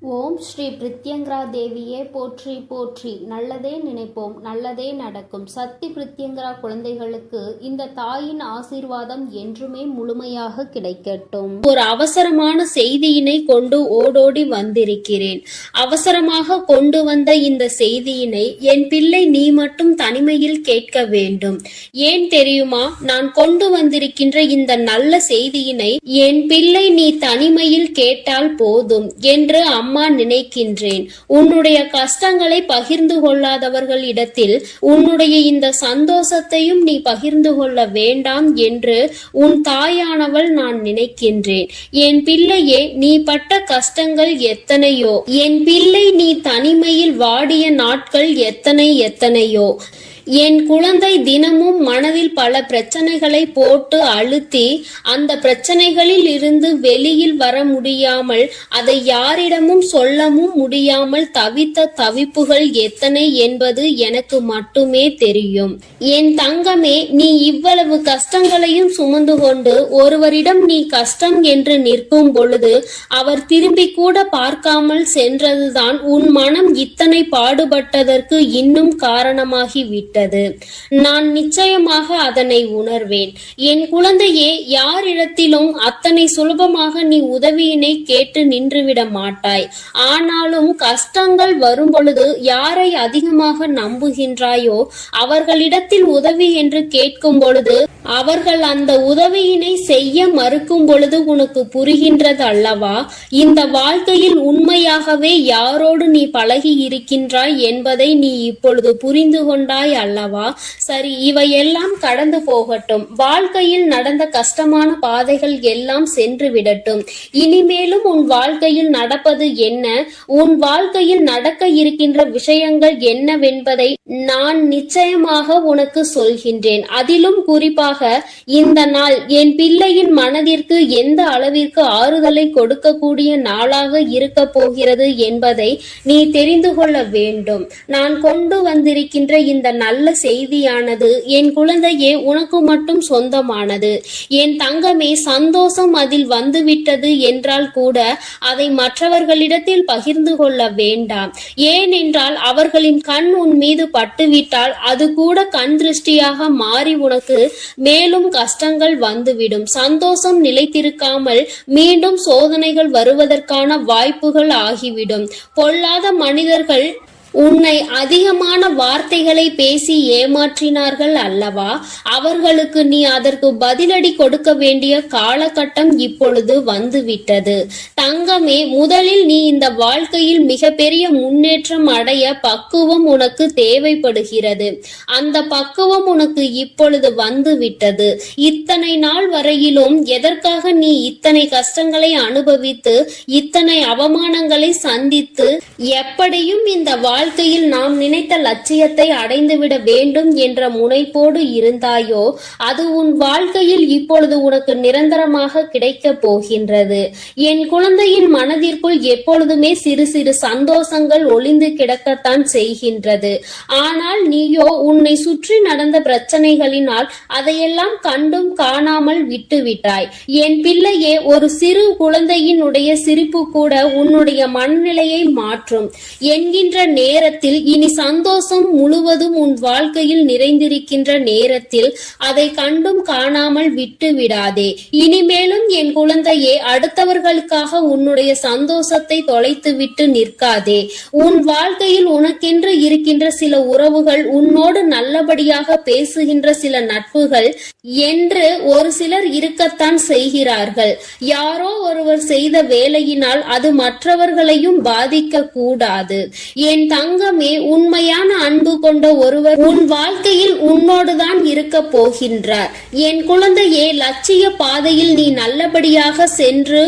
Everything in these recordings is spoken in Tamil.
ஓம் ஸ்ரீ பிரித்யங்கரா தேவியே போற்றி போற்றி. நல்லதே நினைப்போம், நல்லதே நடக்கும். சக்தி பிரித்யங்கரா குழந்தைகளுக்கு இந்த தாயின் ஆசீர்வாதம் என்றுமே முழுமையாக கிடைக்கட்டும். ஒரு அவசரமான செய்தியினை கொண்டு ஓடோடி வந்திருக்கிறேன். அவசரமாக கொண்டு வந்த இந்த செய்தியினை என் பிள்ளை நீ மட்டும் தனிமையில் கேட்க வேண்டும். ஏன் தெரியுமா? நான் கொண்டு வந்திருக்கின்ற இந்த நல்ல செய்தியினை என் பிள்ளை நீ தனிமையில் கேட்டால் போதும் என்று அம்மா நினைக்கின்றேன். உன்னுடைய கஷ்டங்களை பகிர்ந்து கொள்ளாதவர்கள் இடத்தில் உன்னுடைய இந்த சந்தோஷத்தையும் நீ பகிர்ந்து கொள்ள வேண்டாம் என்று உன் தாயானவள் நான் நினைக்கின்றேன். என் பிள்ளையே, நீ பட்ட கஷ்டங்கள் எத்தனையோ, என் பிள்ளை நீ தனிமையில் வாடிய நாட்கள் எத்தனையோ. என் குழந்தை தினமும் மனதில் பல பிரச்சனைகளை போட்டு அழுத்தி அந்த பிரச்சனைகளில் இருந்து வெளியில் வர முடியாமல் அதை யாரிடமும் சொல்லவும் முடியாமல் தவித்த தவிப்புகள் எத்தனை என்பது எனக்கு மட்டுமே தெரியும். என் தங்கமே, நீ இவ்வளவு கஷ்டங்களையும் சுமந்து கொண்டு ஒருவரிடம் நீ கஷ்டம் என்று நிற்கும் பொழுது அவர் திரும்பி கூட பார்க்காமல் சென்றதுதான் உன் மனம் இத்தனை பாடுபட்டதற்கு இன்னும் காரணமாகி விட்டது. நான் நிச்சயமாக அதனை உணர்வேன். என் குழந்தையே, யாரிடத்திலும் அத்தனை சுலபமாக நீ உதவியினை கேட்டு நின்றுவிட மாட்டாய். ஆனாலும் கஷ்டங்கள் வரும் பொழுது யாரை அதிகமாக நம்புகின்றாயோ அவர்களிடத்தில் உதவி என்று கேட்கும் பொழுது அவர்கள் அந்த உதவியினை செய்ய மறுக்கும் பொழுது உனக்கு புரிகின்றது அல்லவா? இந்த வாழ்க்கையில் உண்மையாகவே யாரோடு நீ பழகி இருக்கின்றாய் என்பதை நீ இப்பொழுது புரிந்து கொண்டாய் அல்லவா? சரி, இவையெல்லாம் கடந்து போகட்டும். வாழ்க்கையில் நடந்த கஷ்டமான பாதைகள் எல்லாம் சென்று விடட்டும். இனிமேலும் உன் வாழ்க்கையில் நடப்பது என்ன, உன் வாழ்க்கையில் நடக்க இருக்கின்ற விஷயங்கள் என்னவென்பதை நான் நிச்சயமாக உனக்கு சொல்கின்றேன். அதிலும் குறிப்பாக இந்த நாள் என் பிள்ளையின் மனதிற்கு எந்த அளவிற்கு ஆறுதலை கொடுக்கக்கூடிய நாளாக இருக்க போகிறது என்பதை நீ தெரிந்து கொள்ள வேண்டும். நான் கொண்டு வந்திருக்கின்ற இந்த நல்ல செய்தியானது என் குழந்தையே உனக்கு மட்டும் சொந்தமானது. என் தங்கமே, சந்தோஷம் அதில் வந்துவிட்டது என்றால் கூட அதை மற்றவர்களிடத்தில் பகிர்ந்து கொள்ள வேண்டாம். ஏனென்றால் அவர்களின் கண் உன் மீது பட்டுவிட்டால் அது கூட கண் திருஷ்டியாக மாறி உனக்கு மேலும் கஷ்டங்கள் வந்துவிடும். சந்தோஷம் நிலைத்திருக்காமல் மீண்டும் சோதனைகள் வருவதற்கான வாய்ப்புகள் ஆகிவிடும். பொல்லாத மனிதர்கள் உன்னை அதிகமான வார்த்தைகளை பேசி ஏமாற்றினார்கள் அல்லவா? அவர்களுக்கு நீ அதற்கு பதிலடி கொடுக்க வேண்டிய காலகட்டம் இப்பொழுது வந்துவிட்டது. தங்கமே, முதலில் நீ இந்த வாழ்க்கையில் மிகப்பெரிய முன்னேற்றம் அடைய பக்குவம் உனக்கு தேவைப்படுகிறது. அந்த பக்குவம் உனக்கு இப்பொழுது வந்துவிட்டது. இத்தனை நாள் வரையிலும் எதற்காக நீ இத்தனை கஷ்டங்களை அனுபவித்து இத்தனை அவமானங்களை சந்தித்து எப்படியும் இந்த வாழ்க்கையில் நாம் நினைத்த லட்சியத்தை அடைந்துவிட வேண்டும் என்ற முனைப்போடு இருந்தாயோ அது உன் வாழ்க்கையில் இப்பொழுது உனக்கு நிரந்தரமாக கிடைக்க போகின்றது. என் குழந்தையின் மனதிற்குள் எப்பொழுதுமே சிறு சிறு சந்தோஷங்கள் ஒளிந்து கிடக்கத்தான் செய்கின்றது. ஆனால் நீயோ உன்னை சுற்றி நடந்த பிரச்சனைகளினால் அதையெல்லாம் கண்டும் காணாமல் விட்டுவிட்டாய். என் பிள்ளையே, ஒரு சிறு குழந்தையினுடைய சிரிப்பு கூட உன்னுடைய மனநிலையை மாற்றும் என்கின்ற நேரத்தில் இனி சந்தோஷம் முழுவதும் உன் வாழ்க்கையில் நிறைந்திருக்கின்ற நேரத்தில் அதை கண்டும் காணாமல் விட்டு விடாதே. இனிமேலும் என் குழந்தையே, அடுத்தவர்களுக்காக உன்னுடைய சந்தோஷத்தை தொலைத்து விட்டு நிற்காதே. உன் வாழ்க்கையில் உனக்கென்று இருக்கின்ற சில உறவுகள், உன்னோடு நல்லபடியாக பேசுகின்ற சில நட்புகள் என்று ஒரு சிலர் இருக்கத்தான் செய்கிறார்கள். யாரோ ஒருவர் செய்த வேலையினால் அது மற்றவர்களையும் பாதிக்க கூடாது. என் தங்கமே, உண்மையான அன்பு கொண்ட ஒருவர் உன் வாழ்க்கையில் உன்னோடுதான் இருக்க போகின்றார். என் குழந்தையே, லட்சிய பாதையில் நீ நல்லபடியாக சென்று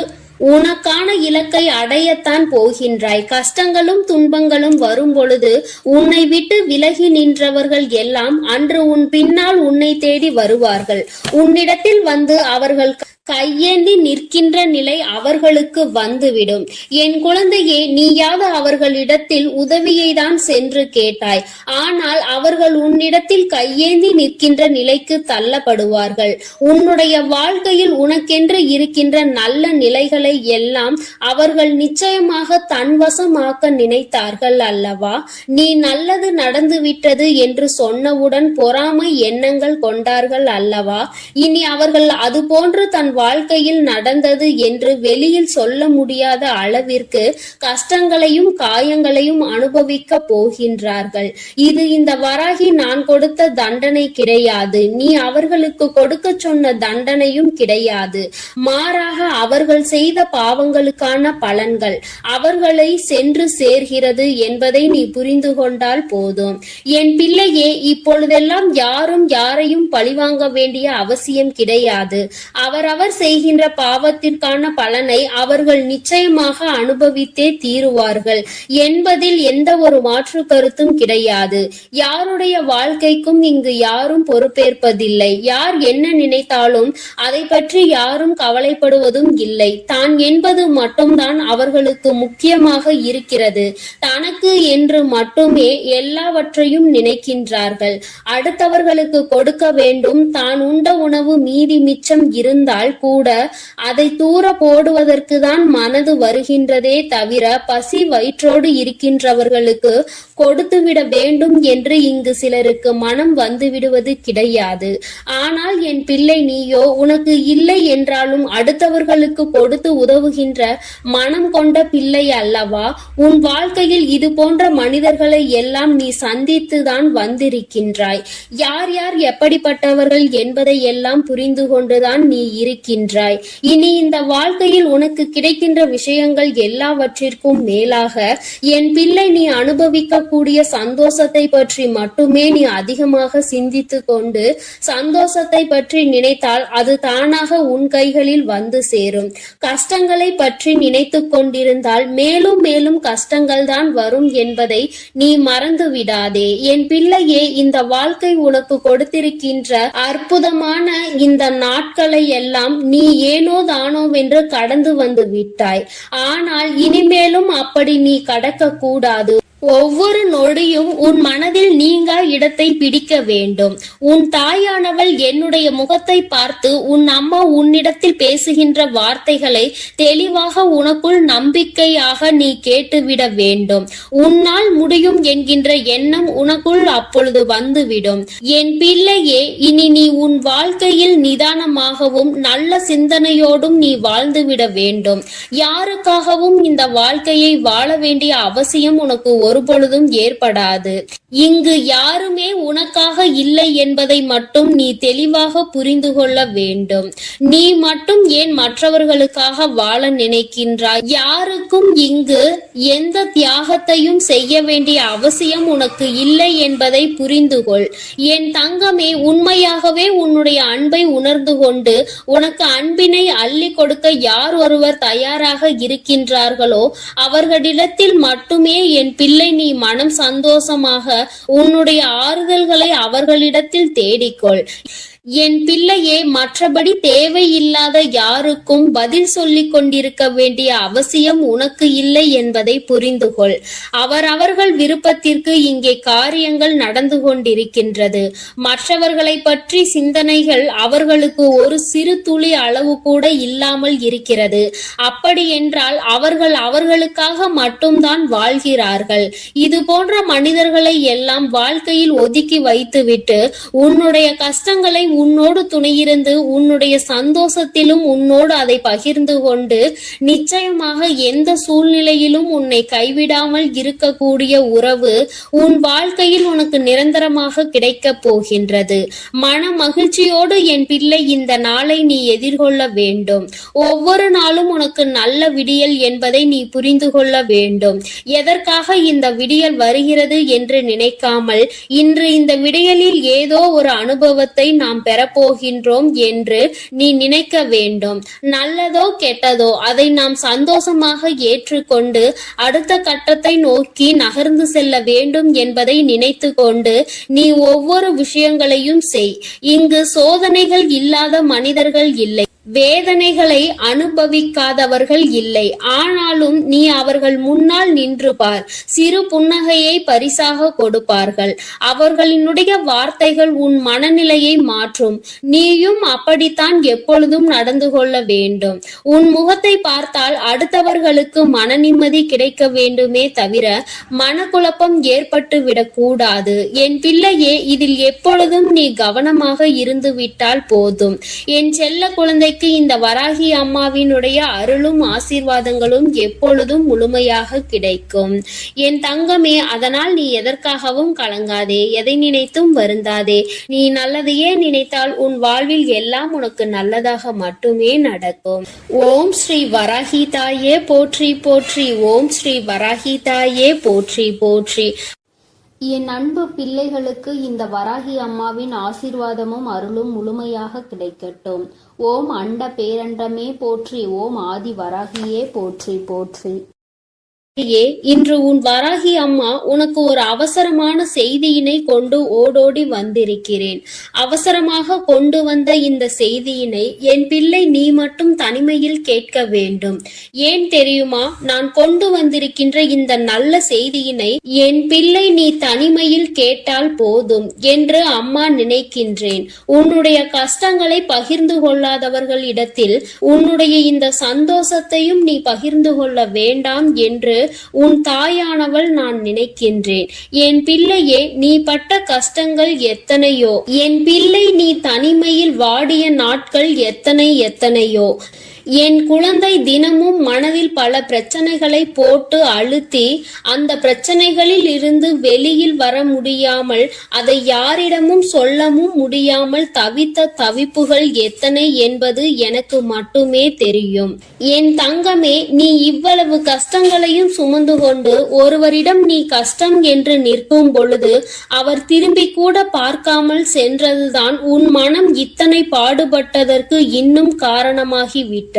உனக்கான இலக்கை அடையத்தான் போகின்றாய். கஷ்டங்களும் துன்பங்களும் வரும் பொழுது உன்னை விட்டு விலகி நின்றவர்கள் எல்லாம் அன்று உன் பின்னால் உன்னை தேடி வருவார்கள். உன்னிடத்தில் வந்து அவர்கள் கையேந்தி நிற்கின்ற நிலை அவர்களுக்கு வந்துவிடும். என் குழந்தையே, நீயாவது அவர்களிடத்தில் உதவியை தான் சென்று கேட்டாய். ஆனால் அவர்கள் உன்னிடத்தில் கையேந்தி நிற்கின்ற நிலைக்கு தள்ளப்படுவார்கள். உன்னுடைய வாழ்க்கையில் உனக்கென்று இருக்கின்ற நல்ல நிலைகளை எல்லாம் அவர்கள் நிச்சயமாக தன்வசமாக்க நினைத்தார்கள் அல்லவா? நீ நல்லது நடந்துவிட்டது என்று சொன்னவுடன் பொறாமை எண்ணங்கள் கொண்டார்கள் அல்லவா? இனி அவர்கள் அது போன்று தன் வாழ்க்கையில் நடந்தது என்று வெளியில் சொல்ல முடியாத அளவிற்கு கஷ்டங்களையும் காயங்களையும் அனுபவிக்க போகின்றார்கள். இது இந்த வராகி நான் கொடுத்த தண்டனை கிடையாது. நீ அவர்களுக்கு கொடுக்க சொன்ன தண்டனையும் கிடையாது. மாறாக அவர்கள் செய்த பாவங்களுக்கான பலன்கள் அவர்களை சென்று சேர்கிறது என்பதை நீ புரிந்து கொண்டால் போதும். என் பிள்ளையே, இப்பொழுதெல்லாம் யாரும் யாரையும் பழிவாங்க வேண்டிய அவசியம் கிடையாது. அவரவர் செய்கின்ற பாவத்திற்கான பலனை அவர்கள் நிச்சயமாக அனுபவித்தே தீருவார்கள் என்பதில் எந்த ஒரு மாற்று கருத்தும் கிடையாது. யாருடைய வாழ்க்கைக்கும் இங்கு யாரும் பொறுப்பேற்பதில்லை. யார் என்ன நினைத்தாலும் அதை பற்றி யாரும் கவலைப்படுவதும் இல்லை. தான் என்பது மட்டும்தான் அவர்களுக்கு முக்கியமாக இருக்கிறது. தனக்கு என்று மட்டுமே எல்லாவற்றையும் நினைக்கின்றார்கள். அடுத்தவர்களுக்கு கொடுக்க வேண்டும். தான் உண்ட உணவு மீதி மிச்சம் இருந்தால் கூட அதை தூர போடுவதற்கு தான் மனது வருகின்றதே தவிர பசி வயிற்றோடு இருக்கின்றவர்களுக்கு கொடுத்துவிட வேண்டும் என்று இங்கு சிலருக்கு மனம் வந்துவிடுவது கிடையாது. ஆனால் என் பிள்ளை, நீயோ உனக்கு இல்லை என்றாலும் அடுத்தவர்களுக்கு கொடுத்து உதவுகின்ற மனம் கொண்ட பிள்ளை அல்லவா? உன் வாழ்க்கையில் இது போன்ற மனிதர்களை எல்லாம் நீ சந்தித்துதான் வந்திருக்கின்றாய். யார் யார் எப்படிப்பட்டவர்கள் என்பதை எல்லாம் புரிந்து கொண்டுதான் நீ இருக்கின்றாய். இனி இந்த வாழ்க்கையில் உனக்கு கிடைக்கின்ற விஷயங்கள் எல்லாவற்றிற்கும் மேலாக என் பிள்ளை, நீ அனுபவிக்கக்கூடிய சந்தோஷத்தை பற்றி மட்டுமே நீ அதிகமாக சிந்தித்து கொண்டு சந்தோஷத்தை பற்றி நினைத்தால் அது தானாக உன் கைகளில் வந்து சேரும். கஷ்டங்களை பற்றி நினைத்து கொண்டிருந்தால் மேலும் மேலும் கஷ்டங்கள் தான் வரும் என்பதை நீ மறந்து விடாதே. என் பிள்ளையே, இந்த வாழ்க்கை உனக்கு கொடுத்திருக்கின்ற அற்புதமான இந்த நாட்களை எல்லாம் நீ ஏனோ தானோவென்று கடந்து வந்து விட்டாய். ஆனால் இனிமேலும் அப்படி நீ கடக்க கூடாது. ஒவ்வொரு நொடியும் உன் மனதில் நீங்கா இடத்தை பிடிக்க வேண்டும். உன் தாயானவள் என்னுடைய முகத்தை பார்த்து உன் அம்மா உன்னிடத்தில் பேசுகின்ற வார்த்தைகளை தெளிவாக உனக்குள் நம்பிக்கையாக நீ கேட்டுவிட வேண்டும். உன்னால் முடியும் என்கின்ற எண்ணம் உனக்குள் அப்பொழுது வந்துவிடும். என் பிள்ளையே, இனி நீ உன் வாழ்க்கையில் நிதானமாகவும் நல்ல சிந்தனையோடும் நீ வாழ்ந்துவிட வேண்டும். யாருக்காகவும் இந்த வாழ்க்கையை வாழ வேண்டிய அவசியம் உனக்கு ஒருபொழுதும் ஏற்படாது. இங்கு யாருமே உனக்காக இல்லை என்பதை மட்டும் நீ தெளிவாக புரிந்து கொள்ள வேண்டும். நீ மட்டும் ஏன் மற்றவர்களுக்காக வாழ நினைக்கின்றாய்? யாருக்கும் இங்கு எந்த தியாகத்தையும் செய்ய வேண்டிய அவசியம் உனக்கு இல்லை என்பதை புரிந்து கொள். என் தங்கமே, உண்மையாகவே உன்னுடைய அன்பை உணர்ந்து கொண்டு உனக்கு அன்பினை அள்ளி கொடுக்க யார் ஒருவர் தயாராக இருக்கின்றார்களோ அவர்களிடத்தில் மட்டுமே என் பிள்ளை நீ மனம் சந்தோஷமாக உன்னுடைய ஆறுதல்களை அவர்களிடத்தில் தேடிக்கொள். என் பிள்ளையே, மற்றபடி தேவையில்லாத யாருக்கும் பதில் சொல்லிக் கொண்டிருக்க வேண்டிய அவசியம் உனக்கு இல்லை என்பதை புரிந்து கொள். அவரவர்கள் விருப்பத்திற்கு இங்கே காரியங்கள் நடந்து கொண்டிருக்கின்றது. மற்றவர்களை பற்றி சிந்தனைகள் அவர்களுக்கு ஒரு சிறு துளி அளவு கூட இல்லாமல் இருக்கிறது. அப்படி என்றால் அவர்கள் அவர்களுக்காக மட்டும்தான் வாழ்கிறார்கள். இது போன்ற மனிதர்களை எல்லாம் வாழ்க்கையில் ஒதுக்கி வைத்துவிட்டு உன்னுடைய கஷ்டங்களை உன்னோடு துணையிருந்து உன்னுடைய சந்தோஷத்திலும் உன்னோடு அதை பகிர்ந்து கொண்டு நிச்சயமாக எந்த சூழ்நிலையிலும் உன்னை கைவிடாமல் இருக்கக்கூடிய உறவு உன் வாழ்க்கையில் உனக்கு நிரந்தரமாக கிடைக்க போகின்றது. மன மகிழ்ச்சியோடு என் பிள்ளை இந்த நாளை நீ எதிர்கொள்ள வேண்டும். ஒவ்வொரு நாளும் உனக்கு நல்ல விடியல் என்பதை நீ புரிந்து கொள்ள வேண்டும். எதற்காக இந்த விடியல் வருகிறது என்று நினைக்காமல் இன்று இந்த விடியலில் ஏதோ ஒரு அனுபவத்தை நாம் பெறப்போகின்றோம் என்று நீ நினைக்க வேண்டும். நல்லதோ கெட்டதோ அதை நாம் சந்தோஷமாக ஏற்றுக்கொண்டு அடுத்த கட்டத்தை நோக்கி நகர்ந்து செல்ல வேண்டும் என்பதை நினைத்து கொண்டு நீ ஒவ்வொரு விஷயங்களையும் செய். இங்கு சோதனைகள் இல்லாத மனிதர்கள் இல்லை. வேதனைகளை அனுபவிக்காதவர்கள் இல்லை. ஆனாலும் நீ அவர்கள் முன்னால் நின்று பார். சிறு புன்னகையை பரிசாக கொடுப்பார்கள். அவர்களினுடைய வார்த்தைகள் உன் மனநிலையை மாற்றும். நீயும் அப்படித்தான் எப்பொழுதும் நடந்து கொள்ள வேண்டும். உன் முகத்தை பார்த்தால் அடுத்தவர்களுக்கு மன நிம்மதி கிடைக்க வேண்டுமே தவிர மனக்குழப்பம் ஏற்பட்டு விடக்கூடாது. என் பிள்ளையே, இதில் எப்பொழுதும் நீ கவனமாக இருந்து விட்டால் போதும். என் செல்ல குழந்தை இந்த வராகி அம்மாவினுடைய அருளும் ஆசீர்வாதங்களும் எப்பொழுதும் முழுமையாக கிடைக்கும். என் தங்கமே, அதனால் நீ எதற்காகவும் கலங்காதே, எதை நினைத்தும் வருந்தாதே. நீ நல்லதையே நினைத்தால் உன் வாழ்வில் எல்லாம் உனக்கு நல்லதாக மட்டுமே நடக்கும். ஓம் ஸ்ரீ வராகி தாயே போற்றி போற்றி. ஓம் ஸ்ரீ வராகி தாயே போற்றி போற்றி. என் அன்பு பிள்ளைகளுக்கு இந்த வராகி அம்மாவின் ஆசீர்வாதமும் அருளும் முழுமையாக கிடைக்கட்டும். ஓம் அண்ட பேரண்டமே போற்றி. ஓம் ஆதி வராகியே போற்றி போற்றி. இன்று உன் வராகி அம்மா உனக்கு ஒரு அவசரமான செய்தியினை கொண்டு ஓடோடி வந்திருக்கிறேன். அவசரமாக கொண்டு வந்த இந்த செய்தியினை என் பிள்ளை நீ மட்டும் தனிமையில் கேட்க வேண்டும். ஏன் தெரியுமா? நான் கொண்டு வந்திருக்கின்ற இந்த நல்ல செய்தியினை என் பிள்ளை நீ தனிமையில் கேட்டால் போதும் என்று அம்மா நினைக்கின்றேன். உன்னுடைய கஷ்டங்களை பகிர்ந்து கொள்ளாதவர்களிடத்தில் உன்னுடைய இந்த சந்தோஷத்தையும் நீ பகிர்ந்து கொள்ள வேண்டாம் என்று உன் தாயானவள் நான் நினைக்கின்றேன். என் பிள்ளையே, நீ பட்ட கஷ்டங்கள் எத்தனையோ. என் பிள்ளை நீ தனிமையில் வாடிய நாட்கள் எத்தனையோ. என் குழந்தை தினமும் மனதில் பல பிரச்சனைகளை போட்டு அழுத்தி அந்த பிரச்சனைகளில் இருந்து வெளியில் வர முடியாமல் அதை யாரிடமும் சொல்லவும் முடியாமல் தவித்த தவிப்புகள் எத்தனை என்பது எனக்கு மட்டுமே தெரியும். என் தங்கமே, நீ இவ்வளவு கஷ்டங்களையும் சுமந்து கொண்டு ஒருவரிடம் நீ கஷ்டம் என்று நிற்கும் பொழுது அவர் திரும்பி கூட பார்க்காமல் சென்றதுதான் உன் மனம் இத்தனை பாடுபட்டதற்கு இன்னும் காரணமாகிவிட்டது.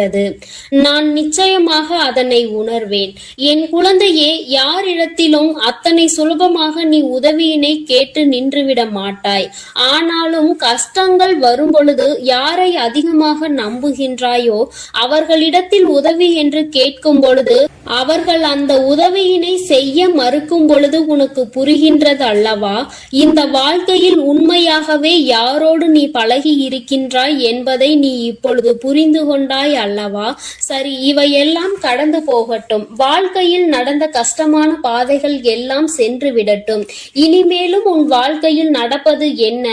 நான் நிச்சயமாக அதனை உணர்வேன். என் குழந்தையே, யாரிடத்திலும் அத்தனை சுலபமாக நீ உதவியினை கேட்டு நின்றுவிட மாட்டாய். ஆனாலும் கஷ்டங்கள் வரும் பொழுது யாரை அதிகமாக நம்புகின்றாயோ அவர்களிடத்தில் உதவி என்று கேட்கும் பொழுது அவர்கள் அந்த உதவியினை செய்ய மறுக்கும் பொழுது உனக்கு புரிகின்றது அல்லவா? இந்த வாழ்க்கையில் உண்மையாகவே யாரோடு நீ பழகி இருக்கின்றாய் என்பதை நீ இப்பொழுது புரிந்து கொண்டாய் அல்லவா? சரி, இவையெல்லாம் கடந்து போகட்டும். வாழ்க்கையில் நடந்த கஷ்டமான பாதைகள் எல்லாம் சென்று விடட்டும். இனிமேலும் உன் வாழ்க்கையில் நடப்பது என்ன,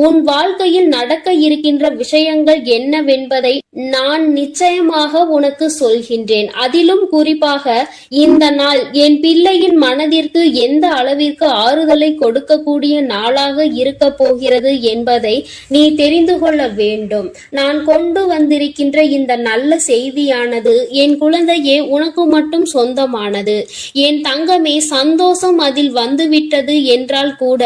உன் வாழ்க்கையில் நடக்க இருக்கின்ற விஷயங்கள் என்னவென்பதை நான் நிச்சயமாக உனக்கு சொல்கின்றேன். அதிலும் குறிப்பாக இந்த நாள் என் பிள்ளையின் மனதிற்கு எந்த அளவிற்கு ஆறுதலை கொடுக்கக்கூடிய நாளாக இருக்க போகிறது என்பதை நீ தெரிந்து கொள்ள வேண்டும். நான் கொண்டு வந்திருக்கின்ற இந்த நல்ல செய்தியானது என் குழந்தையே உனக்கு மட்டும் சொந்தமானது. என் தங்கமே, சந்தோஷம் அதில் வந்துவிட்டது என்றால் கூட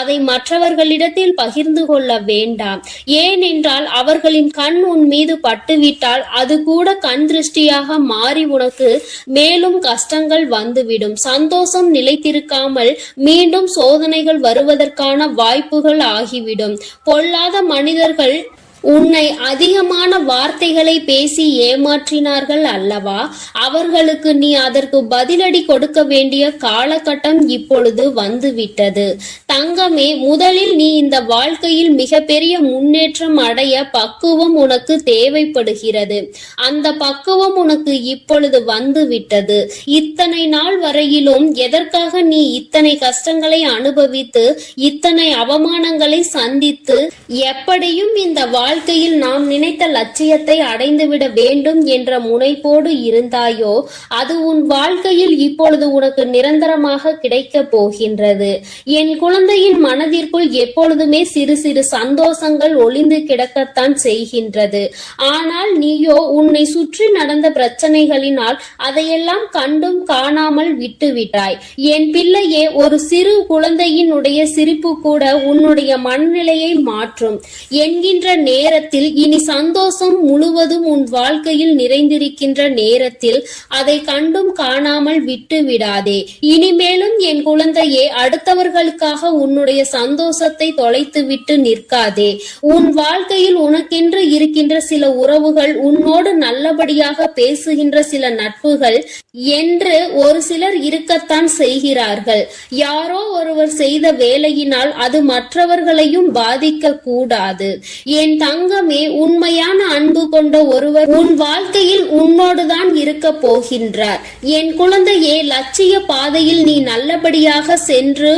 அதை மற்றவர்களிடத்தில் பகிர்ந்து கொள்ள வேண்டாம். ஏனென்றால் அவர்களின் கண் உன் மீது பட்டுவிட்டால் அது கூட கண் திருஷ்டியாக மாறி உனக்கு மேலும் கஷ்டங்கள் வந்துவிடும். சந்தோஷம் நிலைத்திருக்காமல் மீண்டும் சோதனைகள் வருவதற்கான வாய்ப்புகள் ஆகிவிடும். பொல்லாத மனிதர்கள் உன்னை அதிகமான வார்த்தைகளை பேசி ஏமாற்றினார்கள் அல்லவா? அவர்களுக்கு நீ அதற்கு பதிலடி கொடுக்க வேண்டிய காலகட்டம் இப்பொழுது வந்துவிட்டது. தங்கமே, முதலில் நீ இந்த வாழ்க்கையில் மிகப்பெரிய முன்னேற்றம் அடைய பக்குவம் உனக்கு தேவைப்படுகிறது. அந்த பக்குவம் உனக்கு இப்பொழுது வந்துவிட்டது. இத்தனை நாள் வரையிலும் எதற்காக நீ இத்தனை கஷ்டங்களை அனுபவித்து இத்தனை அவமானங்களை சந்தித்து எப்படியும் இந்த வாழ்க்கையில் நாம் நினைத்த லட்சியத்தை அடைந்துவிட வேண்டும் என்ற முனைப்போடு இருந்தாயோ அது உன் வாழ்க்கையில் இப்பொழுது உனக்கு நிரந்தரமாக கிடைக்க போகின்றது. என் குழந்தையின் மனதிற்குள் எப்பொழுதுமே சிறு சிறு சந்தோஷங்கள் ஒளிந்து கிடக்கத்தான் செய்கின்றது. ஆனால் நீயோ உன்னை சுற்றி நடந்த பிரச்சனைகளினால் அதையெல்லாம் கண்டும் காணாமல் விட்டுவிட்டாய். என் பிள்ளையே, ஒரு சிறு குழந்தையினுடைய சிரிப்பு கூட உன்னுடைய மனநிலையை மாற்றும் என்கின்ற நேரத்தில், இனி சந்தோஷம் முழுவதும் உன் வாழ்க்கையில் நிறைந்திருக்கின்ற நேரத்தில் அதை கண்டும் காணாமல் விட்டு விடாதே. இனிமேலும் என் குழந்தையே, அடுத்தவர்களுக்காக உன்னுடைய சந்தோஷத்தை தொலைத்து விட்டு நிற்காதே. உன் வாழ்க்கையில் உனக்கென்று இருக்கின்ற சில உறவுகள், உன்னோடு நல்லபடியாக பேசுகின்ற சில நட்புகள் என்று ஒரு சிலர் இருக்கத்தான் செய்கிறார்கள். யாரோ ஒருவர் செய்த வேலையினால் அது மற்றவர்களையும் பாதிக்க கூடாது. என் தங்கமே, உண்மையான அன்பு கொண்ட ஒருவர் உன் வாழ்க்கையில் உன்னோடுதான் இருக்க போகின்றார். என் குழந்தையே, லட்சிய பாதையில் நீ நல்லபடியாக சென்று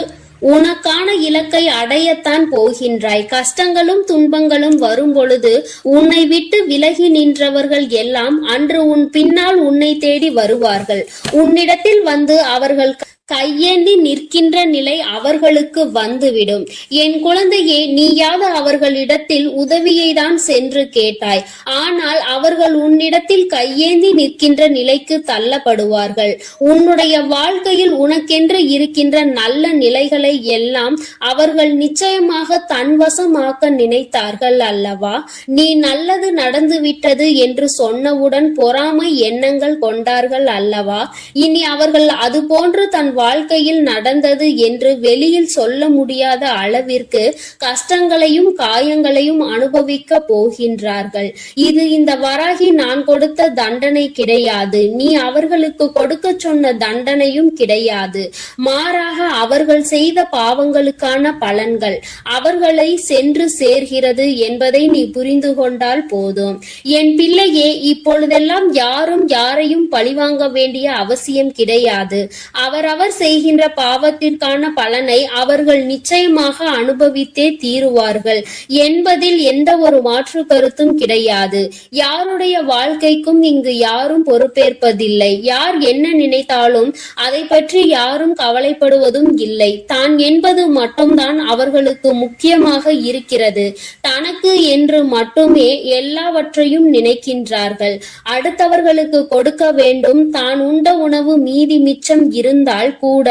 உனக்கான இலக்கை அடையத்தான் போகின்றாய். கஷ்டங்களும் துன்பங்களும் வரும் பொழுது உன்னை விட்டு விலகி நின்றவர்கள் எல்லாம் அன்று உன் பின்னால் உன்னை தேடி வருவார்கள். உன்னிடத்தில் வந்து அவர்கள் கையேந்தி நிற்கின்ற நிலை அவர்களுக்கு வந்துவிடும். என் குழந்தையே, நீயாவது அவர்களிடத்தில் உதவியை தான் சென்று கேட்டாய். ஆனால் அவர்கள் உன்னிடத்தில் கையேந்தி நிற்கின்ற நிலைக்கு தள்ளப்படுவார்கள். உன்னுடைய வாழ்க்கையில் உனக்கென்று இருக்கின்ற நல்ல நிலைகளை எல்லாம் அவர்கள் நிச்சயமாக தன்வசமாக்க நினைத்தார்கள் அல்லவா? நீ நல்லது நடந்து விட்டது என்று சொன்னவுடன் பொறாமை எண்ணங்கள் கொண்டார்கள் அல்லவா? இனி அவர்கள் அது போன்று தன் வாழ்க்கையில் நடந்தது என்று வெளியில் சொல்ல முடியாத அளவிற்கு கஷ்டங்களையும் காயங்களையும் அனுபவிக்க போகின்றார்கள். இது இந்த வராகி நான் கொடுத்த தண்டனை கிடையாது. நீ அவர்களுக்கு கொடுக்க சொன்ன தண்டனையும் கிடையாது. மாறாக அவர்கள் செய்த பாவங்களுக்கான பலன்கள் அவர்களை சென்று சேர்கிறது என்பதை நீ புரிந்து கொண்டால் போதும். என் பிள்ளையே, இப்பொழுதெல்லாம் யாரும் யாரையும் பழிவாங்க வேண்டிய அவசியம் கிடையாது. அவரவர் செய்கின்ற பாவத்திற்கான பலனை அவர்கள் நிச்சயமாக அனுபவித்தே தீருவார்கள் என்பதில் எந்த ஒரு மாற்று கருத்தும் கிடையாது. யாருடைய வாழ்க்கைக்கும் இங்கு யாரும் பொறுப்பேற்பதில்லை. யார் என்ன நினைத்தாலும் அதை பற்றி யாரும் கவலைப்படுவதும் இல்லை. தான் என்பது மட்டும்தான் அவர்களுக்கு முக்கியமாக இருக்கிறது. தனக்கு என்று மட்டுமே எல்லாவற்றையும் நினைக்கின்றார்கள். அடுத்தவர்களுக்கு கொடுக்க வேண்டும். தான் உண்ட உணவு மீதி மிச்சம் இருந்தால் கூட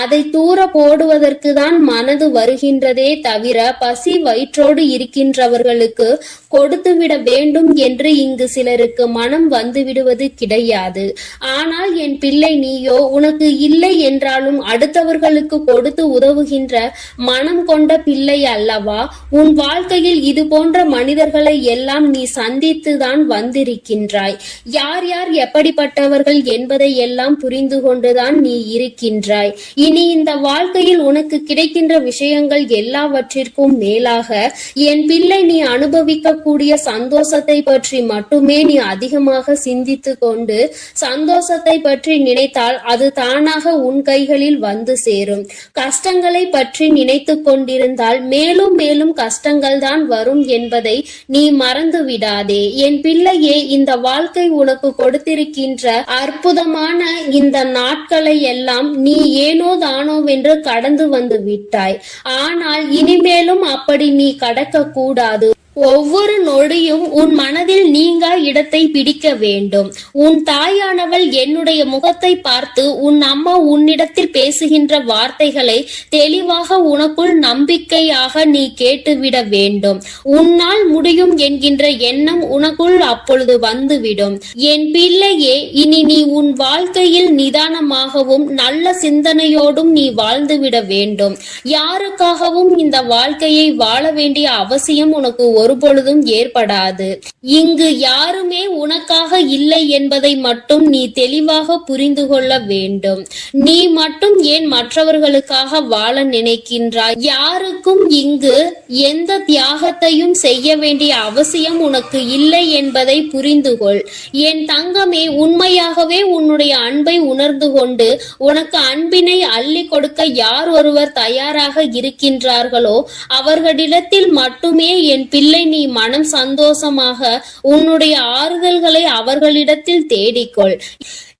அதை தூர போடுவதற்கு தான் மனது வருகின்றதே தவிர பசி வயிற்றோடு இருக்கின்றவர்களுக்கு கொடுத்துவிட வேண்டும் என்று இங்கு சிலருக்கு மனம் வந்து விடுவது கிடையாது. ஆனால் என் பிள்ளை, நீயோ உனக்கு இல்லை என்றாலும் அடுத்தவர்களுக்கு கொடுத்து உதவுகின்ற மனம் கொண்ட பிள்ளை அல்லவா? உன் வாழ்க்கையில் இது போன்ற மனிதர்களை எல்லாம் நீ சந்தித்துதான் வந்திருக்கின்றாய். யார் யார் எப்படிப்பட்டவர்கள் என்பதை எல்லாம் புரிந்து கொண்டுதான் நீ இருக்கின்றாய். இனி இந்த வாழ்க்கையில் உனக்கு கிடைக்கின்ற விஷயங்கள் எல்லாவற்றிற்கும் மேலாக என் பிள்ளை, நீ அனுபவிக்க கூடிய சந்தோஷத்தை பற்றி மட்டுமே நீ அதிகமாக சிந்தித்து கொண்டு சந்தோஷத்தை பற்றி நினைத்தால் அது தானாக உன் கைகளில் வந்து சேரும். கஷ்டங்களை பற்றி நினைத்து கொண்டிருந்தால் மேலும் மேலும் கஷ்டங்கள் தான் வரும் என்பதை நீ மறந்து விடாதே. என் பிள்ளையே, இந்த வாழ்க்கை உனக்கு கொடுத்திருக்கின்ற அற்புதமான இந்த நாட்களை எல்லாம் நீ ஏனோ தானோவென்று கடந்து வந்து விட்டாய். ஆனால் இனிமேலும் அப்படி நீ கடக்க கூடாது. ஒவ்வொரு நொடியும் உன் மனதில் நீங்கா இடத்தை பிடிக்க வேண்டும். உன் தாயானவள் என்னுடைய முகத்தை பார்த்து உன் அம்மா உன்னிடத்தில் பேசுகின்ற வார்த்தைகளை தெளிவாக உனக்குள் நம்பிக்கையாக நீ கேட்டுவிட வேண்டும். உன்னால் முடியும் என்கின்ற எண்ணம் உனக்குள் அப்பொழுது வந்துவிடும். என் பிள்ளையே, இனி நீ உன் வாழ்க்கையில் நிதானமாகவும் நல்ல சிந்தனையோடும் நீ வாழ்ந்துவிட வேண்டும். யாருக்காகவும் இந்த வாழ்க்கையை வாழ வேண்டிய அவசியம் உனக்கு ஒருபொழுதும் ஏற்படாது. இங்கு யாருமே உனக்காக இல்லை என்பதை மட்டும் நீ தெளிவாக புரிந்து கொள்ள வேண்டும். நீ மட்டும் ஏன் மற்றவர்களுக்காக வாழ நினைக்கின்றாய்? யாருக்கும் இங்கு எந்த தியாகத்தையும் செய்ய வேண்டிய அவசியம் உனக்கு இல்லை என்பதை புரிந்து கொள். என் தங்கமே, உண்மையாகவே உன்னுடைய அன்பை உணர்ந்து கொண்டு உனக்கு அன்பினை அள்ளி கொடுக்க யார் ஒருவர் தயாராக இருக்கின்றார்களோ அவர்களிடத்தில் மட்டுமே என் பிள்ளை நீ மனம் சந்தோஷமாக உன்னுடைய ஆறுதல்களை அவர்களிடத்தில் தேடிக்கொள்.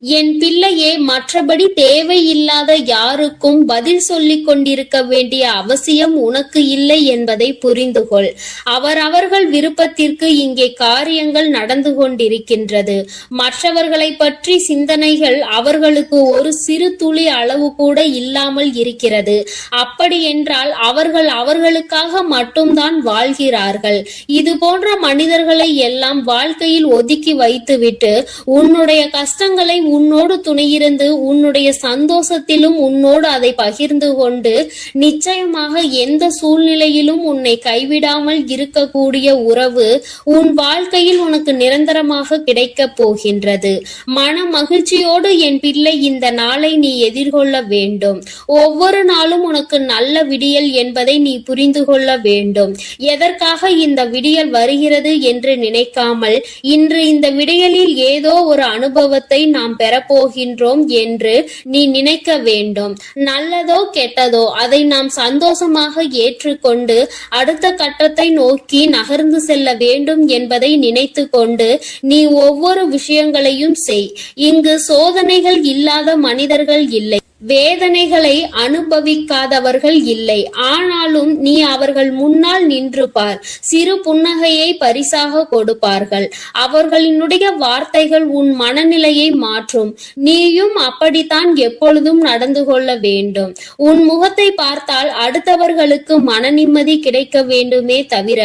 என் பிள்ளையே, மற்றபடி தேவையில்லாத யாருக்கும் பதில் சொல்லிக் கொண்டிருக்க வேண்டிய அவசியம் உனக்கு இல்லை என்பதை புரிந்து கொள். அவரவர்கள் விருப்பத்திற்கு இங்கே காரியங்கள் நடந்து கொண்டிருக்கின்றது. மற்றவர்களை பற்றி சிந்தனைகள் அவர்களுக்கு ஒரு சிறு துளி அளவு கூட இல்லாமல் இருக்கிறது. அப்படி என்றால் அவர்கள் அவர்களுக்காக மட்டும்தான் வாழ்கிறார்கள். இது போன்ற மனிதர்களை எல்லாம் வாழ்க்கையில் ஒதுக்கி வைத்துவிட்டு உன்னுடைய கஷ்டங்களை உன்னோடு துணையிருந்து உன்னுடைய சந்தோஷத்திலும் உன்னோடு அதை பகிர்ந்து கொண்டு நிச்சயமாக எந்த சூழ்நிலையிலும் உன்னை கைவிடாமல் இருக்கக்கூடிய உறவு உன் வாழ்க்கையில் உனக்கு நிரந்தரமாக கிடைக்கப் போகின்றது. மன மகிழ்ச்சியோடு என் பிள்ளை இந்த நாளை நீ எதிர்கொள்ள வேண்டும். ஒவ்வொரு நாளும் உனக்கு நல்ல விடியல் என்பதை நீ புரிந்து கொள்ள வேண்டும். எதற்காக இந்த விடியல் வருகிறது என்று நினைக்காமல் இன்று இந்த விடியலில் ஏதோ ஒரு அனுபவத்தை நாம் பெறப்போகின்றோம் என்று நீ நினைக்க வேண்டும். நல்லதோ கெட்டதோ அதை நாம் சந்தோஷமாக ஏற்றுக்கொண்டு அடுத்த கட்டத்தை நோக்கி நகர்ந்து செல்ல வேண்டும் என்பதை நினைத்து கொண்டு நீ ஒவ்வொரு விஷயங்களையும் செய். இங்கு சோதனைகள் இல்லாத மனிதர்கள் இல்லை, வேதனைகளை அனுபவிக்காதவர்கள் இல்லை. ஆனாலும் நீ அவர்கள் முன்னால் நின்று பார். சிறு புன்னகையை பரிசாக கொடுப்பார்கள். அவர்களினுடைய வார்த்தைகள் உன் மனநிலையை மாற்றும். நீயும் அப்படித்தான் எப்பொழுதும் நடந்து கொள்ள வேண்டும். உன் முகத்தை பார்த்தால் அடுத்தவர்களுக்கு மன நிம்மதி கிடைக்க வேண்டுமே தவிர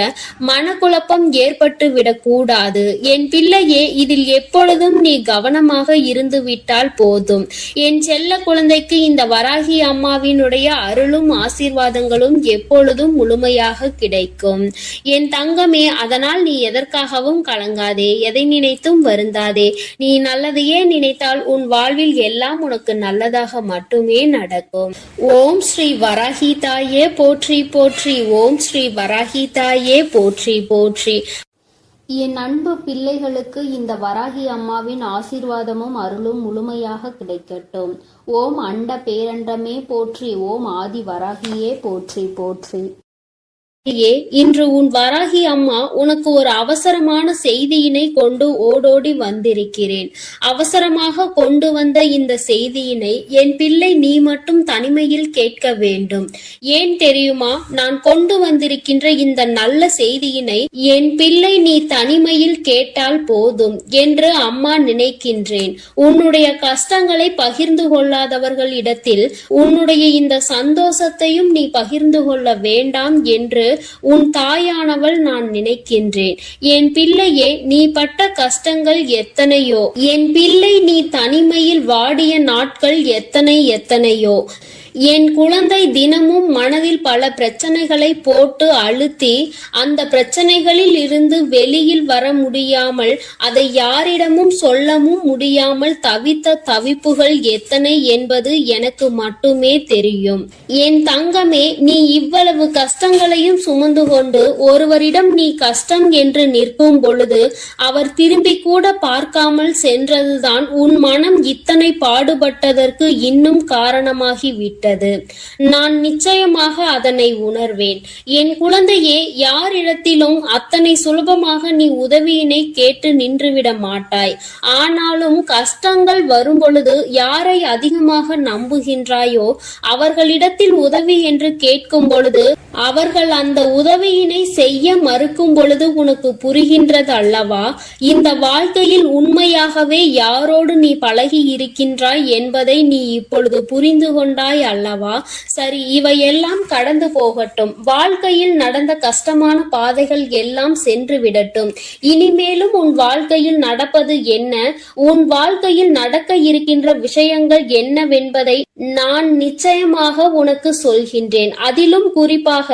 மனக்குழப்பம் ஏற்பட்டு விடக்கூடாது. என் பிள்ளையே, இதில் எப்பொழுதும் நீ கவனமாக இருந்து விட்டால் போதும். என் செல்ல குழந்தை இந்த வராகி அம்மாவினுடைய அருளும் ஆசீர்வாதங்களும் எப்பொழுதும் முழுமையாக கிடைக்கும். என் தங்கமே, அதனால் நீ எதற்காகவும் கலங்காதே, எதை நினைத்தும் வருந்தாதே. நீ நல்லதையே நினைத்தால் உன் வாழ்வில் எல்லாம் உனக்கு நல்லதாக மட்டுமே நடக்கும். ஓம் ஸ்ரீ வராகி தாயே போற்றி போற்றி. ஓம் ஸ்ரீ வராகி தாயே போற்றி போற்றி. என் அன்பு பிள்ளைகளுக்கு இந்த வராகி அம்மாவின் ஆசீர்வாதமும் அருளும் முழுமையாக கிடைக்கட்டும். ஓம் அண்ட பேரண்டமே போற்றி. ஓம் ஆதி வராகியே போற்றி போற்றி. இன்று உன் வராகி அம்மா உனக்கு ஒரு அவசரமான செய்தியினை கொண்டு ஓடோடி வந்திருக்கிறேன். அவசரமாக கொண்டு வந்த இந்த செய்தியினை என் பிள்ளை நீ மட்டும் தனிமையில் கேட்க வேண்டும். ஏன் தெரியுமா? நான் கொண்டு வந்திருக்கின்ற இந்த நல்ல செய்தியினை என் பிள்ளை நீ தனிமையில் கேட்டால் போதும் என்று அம்மா நினைக்கின்றேன். உன்னுடைய கஷ்டங்களை பகிர்ந்து கொள்ளாதவர்களிடத்தில் உன்னுடைய இந்த சந்தோஷத்தையும் நீ பகிர்ந்து கொள்ள வேண்டாம் என்று உன் தாயானவள் நான் நினைக்கின்றேன். என் பிள்ளையே, நீ பட்ட கஷ்டங்கள் எத்தனையோ, என் பிள்ளை நீ தனிமையில் வாடிய நாட்கள் எத்தனையோ. என் குழந்தை தினமும் மனதில் பல பிரச்சனைகளை போட்டு அழுத்தி அந்த பிரச்சனைகளில் இருந்து வெளியில் வர முடியாமல் அதை யாரிடமும் சொல்லவும் முடியாமல் தவித்த தவிப்புகள் எத்தனை என்பது எனக்கு மட்டுமே தெரியும். என் தங்கமே, நீ இவ்வளவு கஷ்டங்களையும் சுமந்து கொண்டு ஒருவரிடம் நீ கஷ்டம் என்று நிற்கும் பொழுது அவர் திரும்பி கூட பார்க்காமல் சென்றதுதான் உன் மனம் இத்தனை பாடுபட்டதற்கு இன்னும் காரணமாகி விட்டது. நான் நிச்சயமாக அதனை உணர்வேன். என் குழந்தையே, யாரிடத்திலும் அத்தனை சுலபமாக நீ உதவியினை கேட்டு நின்றுவிட மாட்டாய். ஆனாலும் கஷ்டங்கள் வரும் பொழுது யாரை அதிகமாக நம்புகின்றாயோ அவர்களிடத்தில் உதவி என்று கேட்கும் பொழுது அவர்கள் அந்த உதவியினை செய்ய மறுக்கும் பொழுது உனக்கு புரிகின்றது அல்லவா? இந்த வாழ்க்கையில் உண்மையாகவே யாரோடு நீ பழகி இருக்கின்றாய் என்பதை நீ இப்பொழுது புரிந்து கொண்டாய் அல்லவா? சரி, இவையெல்லாம் கடந்து போகட்டும். வாழ்க்கையில் நடந்த கஷ்டமான பாதைகள் எல்லாம் சென்று விடட்டும். இனிமேலும் உன் வாழ்க்கையில் நடப்பது என்ன, உன் வாழ்க்கையில் நடக்க இருக்கின்ற விஷயங்கள் என்னவென்பதை நான் நிச்சயமாக உனக்கு சொல்கின்றேன். அதிலும் குறிப்பாக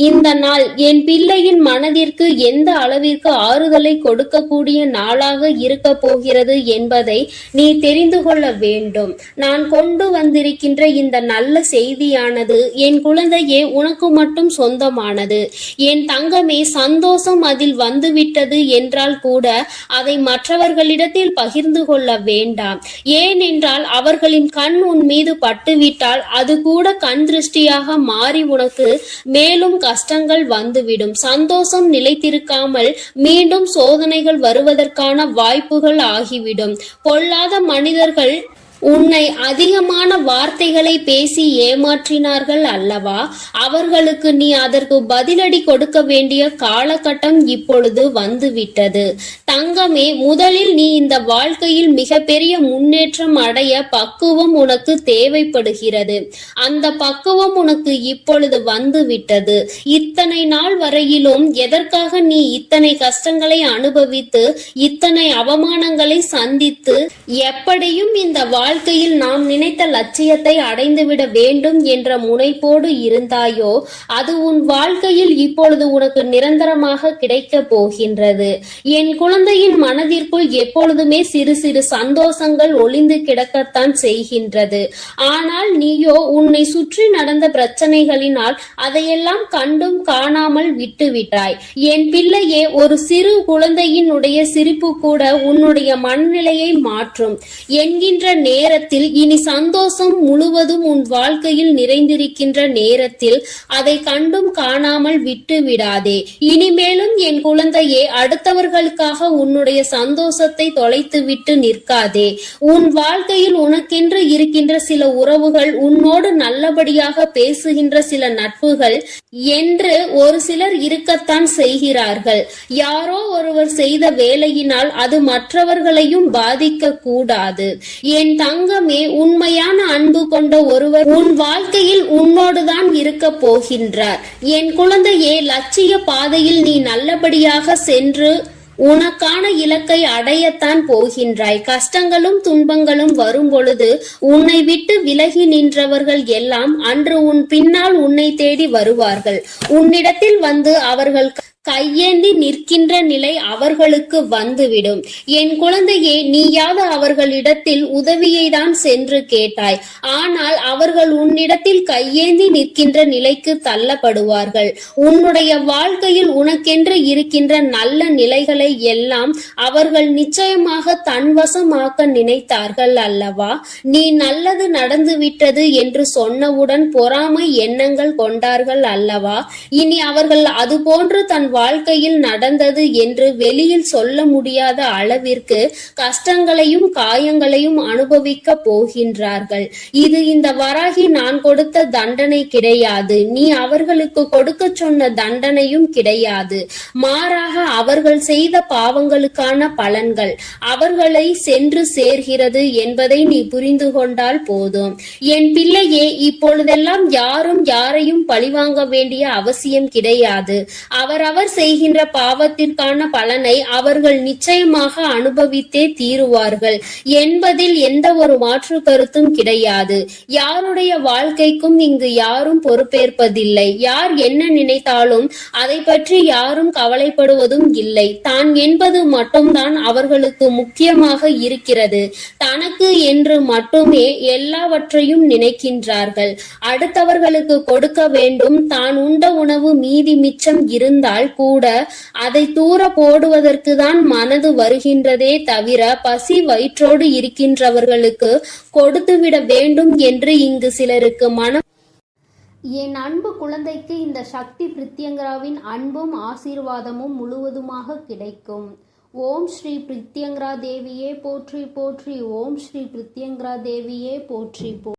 இந்த நாள் என் பிள்ளையின் மனதிற்கு எந்த அளவிற்கு ஆறுதலை கொடுக்கக்கூடிய நாளாக இருக்க போகிறது என்பதை நீ தெரிந்து கொள்ள வேண்டும். நான் கொண்டு வந்திருக்கின்ற இந்த நல்ல செய்தியானது என் குழந்தையே உனக்கு மட்டும் சொந்தமானது. என் தங்கமே, சந்தோஷம் அதில் வந்துவிட்டது என்றால் கூட அதை மற்றவர்களிடத்தில் பகிர்ந்து கொள்ள வேண்டாம். ஏனென்றால் அவர்களின் கண் உன் மீது பட்டுவிட்டால் அது கூட கண் திருஷ்டியாக மாறி உனக்கு மேலும் கஷ்டங்கள் வந்துவிடும். சந்தோஷம் நிலைத்திருக்காமல் மீண்டும் சோதனைகள் வருவதற்கான வாய்ப்புகள் ஆகிவிடும். பொல்லாத மனிதர்கள் உன்னை அதிகமான வார்த்தைகளை பேசி ஏமாற்றினார்கள் அல்லவா? அவர்களுக்கு நீ அதற்கு பதிலடி கொடுக்க வேண்டிய காலகட்டம் இப்பொழுது வந்துவிட்டது. தங்கமே, முதலில் நீ இந்த வாழ்க்கையில் மிகப்பெரிய முன்னேற்றம் அடைய பக்குவம் உனக்கு தேவைப்படுகிறது. அந்த பக்குவம் உனக்கு இப்பொழுது வந்துவிட்டது. இத்தனை நாள் வரையிலும் எதற்காக நீ இத்தனை கஷ்டங்களை அனுபவித்து இத்தனை அவமானங்களை சந்தித்து எப்படியும் இந்த வாழ்க்கையில் நாம் நினைத்த லட்சியத்தை அடைந்துவிட வேண்டும் என்ற முனைப்போடு இருந்தாயோ, அது உன் வாழ்க்கையில் இப்பொழுது உனக்கு நிரந்தரமாக கிடைக்க போகின்றது. என் குழந்தையின் மனதிற்குள் எப்பொழுதுமே சிறு சிறு சந்தோஷங்கள் ஒளிந்து கிடக்கத்தான் செய்கின்றது. ஆனால் நீயோ உன்னை சுற்றி நடந்த பிரச்சனைகளினால் அதையெல்லாம் கண்டும் காணாமல் விட்டுவிட்டாய். என் பிள்ளையே, ஒரு சிறு குழந்தையினுடைய சிரிப்பு கூட உன்னுடைய மனநிலையை மாற்றும் என்கின்ற நேரத்தில் இனி சந்தோஷம் முழுவதும் உன் வாழ்க்கையில் நிறைந்திருக்கின்ற நேரத்தில் அதை கண்டும் காணாமல் விட்டு விடாதே. இனிமேலும் என் குழந்தையே, அடுத்தவர்களுக்காக உன்னுடைய சந்தோஷத்தை தொலைத்து விட்டு நிற்காதே. உன் வாழ்க்கையில் உனக்கென்று இருக்கின்ற சில உறவுகள், உன்னோடு நல்லபடியாக பேசுகின்ற சில நட்புகள் என்று ஒரு சிலர் இருக்கத்தான் செய்கிறார்கள். யாரோ ஒருவர் செய்த வேலையினால் அது மற்றவர்களையும் பாதிக்க கூடாது. என் தங்கமே, உண்மையான அன்பு கொண்ட ஒருவர் உன் வாழ்க்கையில் உன்னோடுதான் இருக்க போகின்றார். என் குழந்தையே, லட்சிய பாதையில் நீ நல்லபடியாக சென்று உனக்கான இலக்கை அடையத்தான் போகின்றாய். கஷ்டங்களும் துன்பங்களும் வரும் பொழுது உன்னை விட்டு விலகி நின்றவர்கள் எல்லாம் அன்று உன் பின்னால் உன்னை தேடி வருவார்கள். உன்னிடத்தில் வந்து அவர்கள் கையேந்தி நிற்கின்ற நிலை அவர்களுக்கு வந்துவிடும். என் குழந்தையே, நீயாவது அவர்களிடத்தில் உதவியை தான் சென்று கேட்டாய். ஆனால் அவர்கள் உன்னிடத்தில் கையேந்தி நிற்கின்ற நிலைக்கு தள்ளப்படுவார்கள். உன்னுடைய வாழ்க்கையில் உனக்கென்று இருக்கின்ற நல்ல நிலைகளை எல்லாம் அவர்கள் நிச்சயமாக தன்வசமாக்க நினைத்தார்கள் அல்லவா? நீ நல்லது நடந்துவிட்டது என்று சொன்னவுடன் பொறாமை எண்ணங்கள் கொண்டார்கள் அல்லவா? இனி அவர்கள் அது போன்று தன் வாழ்க்கையில் நடந்தது என்று வெளியில் சொல்ல முடியாத அளவிற்கு கஷ்டங்களையும் காயங்களையும் அனுபவிக்க போகின்றார்கள். இது இந்த வராகி நான் கொடுத்த தண்டனை கிடையாது. நீ அவர்களுக்கு கொடுக்க சொன்ன தண்டனையும் கிடையாது. மாறாக அவர்கள் செய்த பாவங்களுக்கான பலன்கள் அவர்களை சென்று சேர்கிறது என்பதை நீ புரிந்து கொண்டால் போதும். என் பிள்ளையே, இப்பொழுதெல்லாம் யாரும் யாரையும் பழிவாங்க வேண்டிய அவசியம் கிடையாது. அவரவர் செய்கின்ற பாவத்திற்கான பலனை அவர்கள் நிச்சயமாக அனுபவித்தே தீருவார்கள் என்பதில் எந்த ஒரு மாற்று கருத்தும் கிடையாது. யாருடைய வாழ்க்கைக்கும் இங்கு யாரும் பொறுப்பேற்பதில்லை. யார் என்ன நினைத்தாலும் அதை பற்றி யாரும் கவலைப்படுவதும் இல்லை. தான் என்பது மட்டும்தான் அவர்களுக்கு முக்கியமாக இருக்கிறது. தனக்கு என்று மட்டுமே எல்லாவற்றையும் நினைக்கின்றார்கள். அடுத்தவர்களுக்கு கொடுக்க வேண்டும். தான் உண்ட உணவு மீதி மிச்சம் இருந்தால் கூட அதை தூர போடுவதற்கு தான் மனது வருகின்றதே தவிர பசி வயிற்றோடு இருக்கின்றவர்களுக்கு கொடுத்துவிட வேண்டும் என்று இங்கு சிலருக்கு மனம். என் அன்பு குழந்தைக்கு இந்த சக்தி பிரித்யங்கராவின் அன்பும் ஆசீர்வாதமும் முழுவதுமாக கிடைக்கும். ஓம் ஸ்ரீ பிரித்யங்கரா தேவியே போற்றி போற்றி. ஓம் ஸ்ரீ பிரித்யங்கரா தேவியே போற்றி போற்றி.